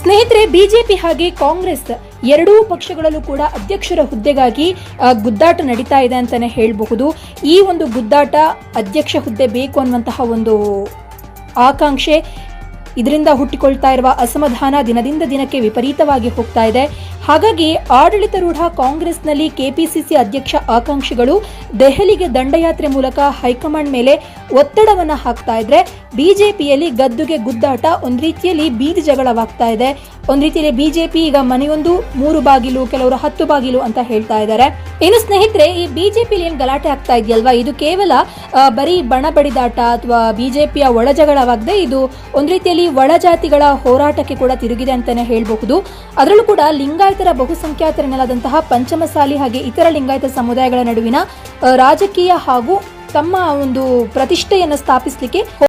ಸ್ನೇಹಿತರೆ, ಬಿಜೆಪಿ ಹಾಗೆ ಕಾಂಗ್ರೆಸ್ ಎರಡೂ ಪಕ್ಷಗಳಲ್ಲೂ ಕೂಡ ಅಧ್ಯಕ್ಷರ ಹುದ್ದೆಗಾಗಿ ಗುದ್ದಾಟ ನಡೀತಾ ಇದೆ ಅಂತಾನೆ ಹೇಳಬಹುದು. ಈ ಒಂದು ಗುದ್ದಾಟ ಅಧ್ಯಕ್ಷ ಹುದ್ದೆ ಬೇಕು ಅನ್ನುವಂತಹ ಒಂದು ಆಕಾಂಕ್ಷೆ, ಇದರಿಂದ ಹುಟ್ಟಿಕೊಳ್ತಾ ಇರುವ ಅಸಮಾಧಾನ ದಿನದಿಂದ ದಿನಕ್ಕೆ ವಿಪರೀತವಾಗಿ ಹೋಗ್ತಾ ಇದೆ. ಹಾಗಾಗಿ ಆಡಳಿತಾರೂಢ ಕಾಂಗ್ರೆಸ್ನಲ್ಲಿ ಕೆಪಿಸಿಸಿ ಅಧ್ಯಕ್ಷ ಆಕಾಂಕ್ಷಿಗಳು ದೆಹಲಿಗೆ ದಂಡಯಾತ್ರೆ ಮೂಲಕ ಹೈಕಮಾಂಡ್ ಮೇಲೆ ಒತ್ತಡವನ್ನ ಹಾಕ್ತಾ ಇದ್ರೆ, ಬಿಜೆಪಿಯಲ್ಲಿ ಗದ್ದುಗೆ ಗುದ್ದಾಟ ಒಂದ್ ರೀತಿಯಲ್ಲಿ ಬೀದಿ ಜಗಳವಾಗ್ತಾ ಇದೆ. ಒಂದ್ ರೀತಿಯಲ್ಲಿ ಬಿಜೆಪಿ ಈಗ ಮನೆಯೊಂದು 3 ಬಾಗಿಲು, ಕೆಲವರು 10 ಬಾಗಿಲು ಅಂತ ಹೇಳ್ತಾ ಇದ್ದಾರೆ. ಇನ್ನು ಸ್ನೇಹಿತರೆ, ಈ ಬಿಜೆಪಿಯಲ್ಲಿ ಏನ್ ಗಲಾಟೆ ಆಗ್ತಾ ಇದೆಯಲ್ವಾ, ಇದು ಕೇವಲ ಬರೀ ಬಣ ಬಡಿದಾಟ ಅಥವಾ ಬಿಜೆಪಿಯ ಒಳಜಗಳವಾಗದೆ ಇದು ಒಂದ್ ರೀತಿಯಲ್ಲಿ ಒಳಜಾತಿಗಳ ಹೋರಾಟಕ್ಕೆ ಕೂಡ ತಿರುಗಿದೆ ಅಂತಾನೆ ಹೇಳಬಹುದು. ಅದರಲ್ಲೂ ಕೂಡ ಲಿಂಗಾಯತರ ಬಹುಸಂಖ್ಯಾತರೆನ್ನಲಾದಂತಹ ಪಂಚಮಸಾಲಿ ಹಾಗೆ ಇತರ ಲಿಂಗಾಯತ ಸಮುದಾಯಗಳ ನಡುವಿನ ರಾಜಕೀಯ ಹಾಗೂ ತಮ್ಮ ಒಂದು ಪ್ರತಿಷ್ಠೆಯನ್ನು ಸ್ಥಾಪಿಸಲಿಕ್ಕೆ